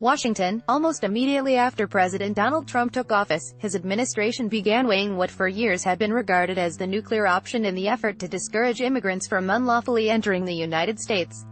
Washington, almost immediately after President Donald Trump took office, his administration began weighing what for years had been regarded as the nuclear option in the effort to discourage immigrants from unlawfully entering the United States.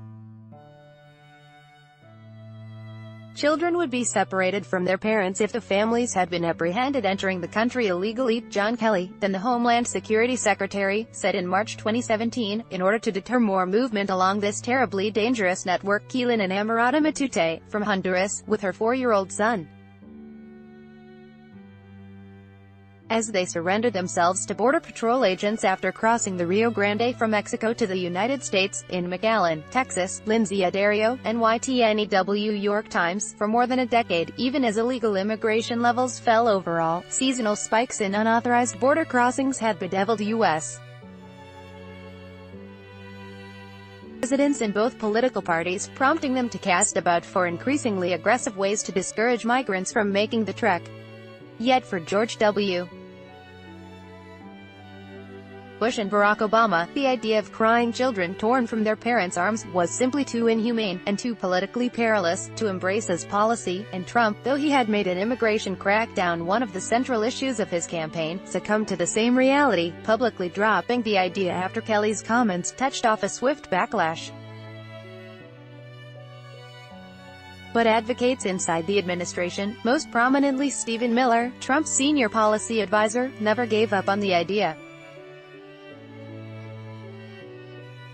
Children would be separated from their parents if the families had been apprehended entering the country illegally, John Kelly, then the Homeland Security Secretary, said in March 2017, in order to deter more movement along this terribly dangerous network. Keelan and Amarada Matute, from Honduras, with her 4-year-old son, as they surrendered themselves to Border Patrol agents after crossing the Rio Grande from Mexico to the United States. In McAllen, Texas, Lindsay Addario, NYTNEW York Times, for more than a decade, even as illegal immigration levels fell overall, seasonal spikes in unauthorized border crossings had bedeviled U.S. residents in both political parties, prompting them to cast about for increasingly aggressive ways to discourage migrants from making the trek. Yet for George W. Bush and Barack Obama, the idea of crying children torn from their parents' arms was simply too inhumane, and too politically perilous, to embrace as policy, and Trump, though he had made an immigration crackdown one of the central issues of his campaign, succumbed to the same reality, publicly dropping the idea after Kelly's comments touched off a swift backlash. But advocates inside the administration, most prominently Stephen Miller, Trump's senior policy advisor, never gave up on the idea.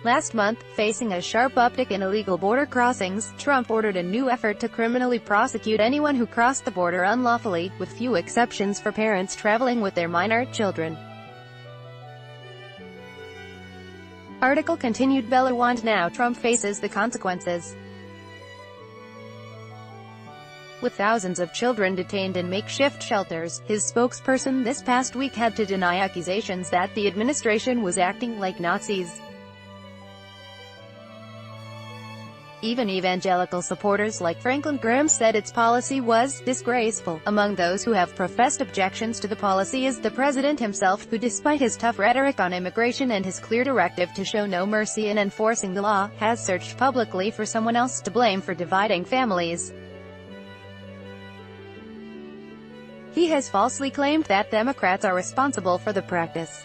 Last month, facing a sharp uptick in illegal border crossings, Trump ordered a new effort to criminally prosecute anyone who crossed the border unlawfully, with few exceptions for parents traveling with their minor children. Article continued. Bellawand. Now Trump faces the consequences. With thousands of children detained in makeshift shelters, his spokesperson this past week had to deny accusations that the administration was acting like Nazis. Even evangelical supporters like Franklin Graham said its policy was disgraceful. Among those who have professed objections to the policy is the president himself, who, despite his tough rhetoric on immigration and his clear directive to show no mercy in enforcing the law, has searched publicly for someone else to blame for dividing families. He has falsely claimed that Democrats are responsible for the practice.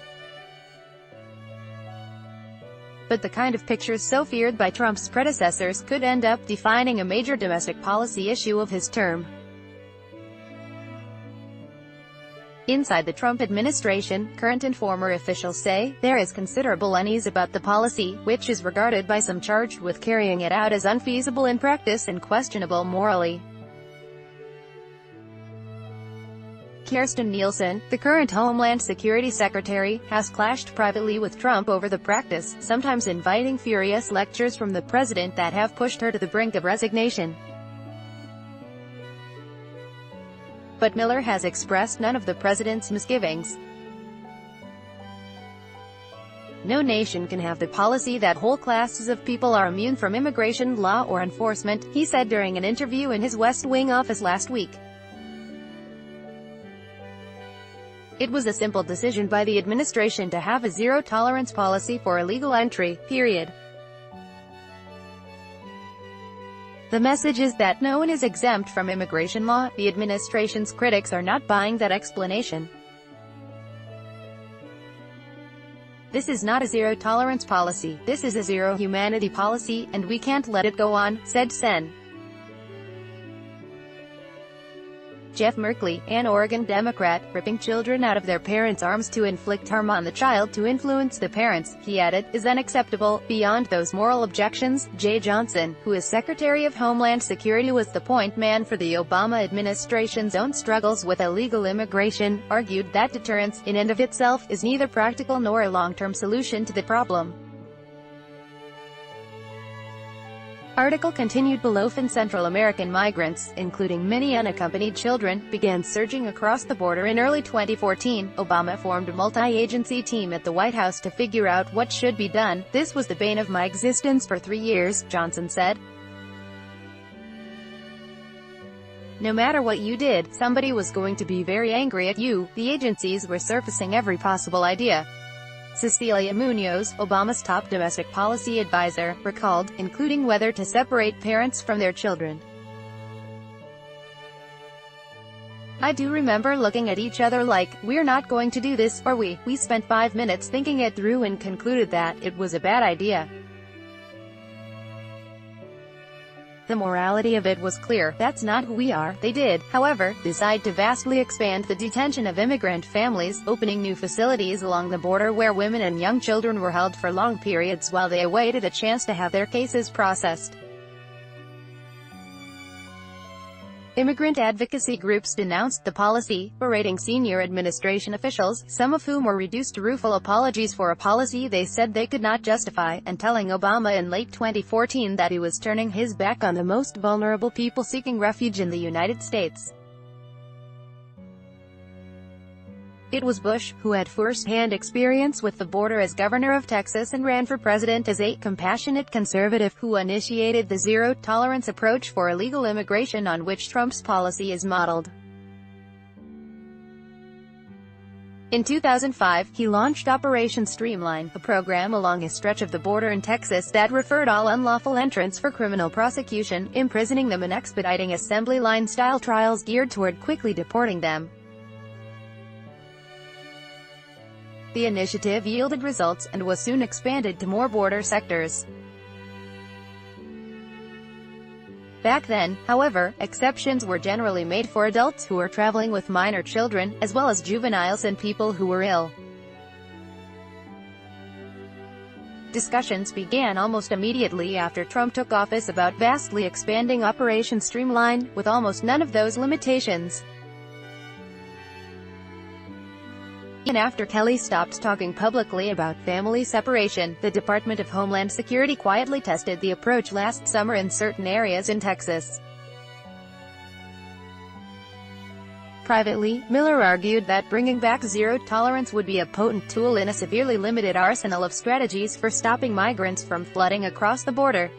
But the kind of pictures so feared by Trump's predecessors could end up defining a major domestic policy issue of his term. Inside the Trump administration, current and former officials say, there is considerable unease about the policy, which is regarded by some charged with carrying it out as unfeasible in practice and questionable morally. Kirstjen Nielsen, the current Homeland Security Secretary, has clashed privately with Trump over the practice, sometimes inviting furious lectures from the president that have pushed her to the brink of resignation. But Miller has expressed none of the president's misgivings. No nation can have the policy that whole classes of people are immune from immigration law or enforcement, he said during an interview in his West Wing office last week. It was a simple decision by the administration to have a zero-tolerance policy for illegal entry, period. The message is that no one is exempt from immigration law. The administration's critics are not buying that explanation. This is not a zero-tolerance policy, this is a zero-humanity policy, and we can't let it go on, said Sen. Jeff Merkley, an Oregon Democrat, ripping children out of their parents' arms to inflict harm on the child to influence the parents, he added, is unacceptable. Beyond those moral objections, Jay Johnson, who is Secretary of Homeland Security, was the point man for the Obama administration's own struggles with illegal immigration, argued that deterrence, in and of itself, is neither practical nor a long-term solution to the problem. Article continued. Below. Central American migrants, including many unaccompanied children, began surging across the border in early 2014. Obama formed a multi-agency team at the White House to figure out what should be done. This was the bane of my existence for 3 years, Johnson said. No matter what you did, somebody was going to be very angry at you. The agencies were surfacing every possible idea. Cecilia Munoz, Obama's top domestic policy advisor, recalled, including whether to separate parents from their children. I do remember looking at each other like, we're not going to do this, or we spent 5 minutes thinking it through and concluded that it was a bad idea. The morality of it was clear. That's not who we are. They did, however, decide to vastly expand the detention of immigrant families, opening new facilities along the border where women and young children were held for long periods while they awaited a chance to have their cases processed. Immigrant advocacy groups denounced the policy, berating senior administration officials, some of whom were reduced to rueful apologies for a policy they said they could not justify, and telling Obama in late 2014 that he was turning his back on the most vulnerable people seeking refuge in the United States. It was Bush, who had first-hand experience with the border as governor of Texas and ran for president as a compassionate conservative, who initiated the zero-tolerance approach for illegal immigration on which Trump's policy is modeled. In 2005, he launched Operation Streamline, a program along a stretch of the border in Texas that referred all unlawful entrants for criminal prosecution, imprisoning them and expediting assembly line-style trials geared toward quickly deporting them. The initiative yielded results, and was soon expanded to more border sectors. Back then, however, exceptions were generally made for adults who were traveling with minor children, as well as juveniles and people who were ill. Discussions began almost immediately after Trump took office about vastly expanding Operation Streamline, with almost none of those limitations. And after Kelly stopped talking publicly about family separation, the Department of Homeland Security quietly tested the approach last summer in certain areas in Texas. Privately, Miller argued that bringing back zero tolerance would be a potent tool in a severely limited arsenal of strategies for stopping migrants from flooding across the border.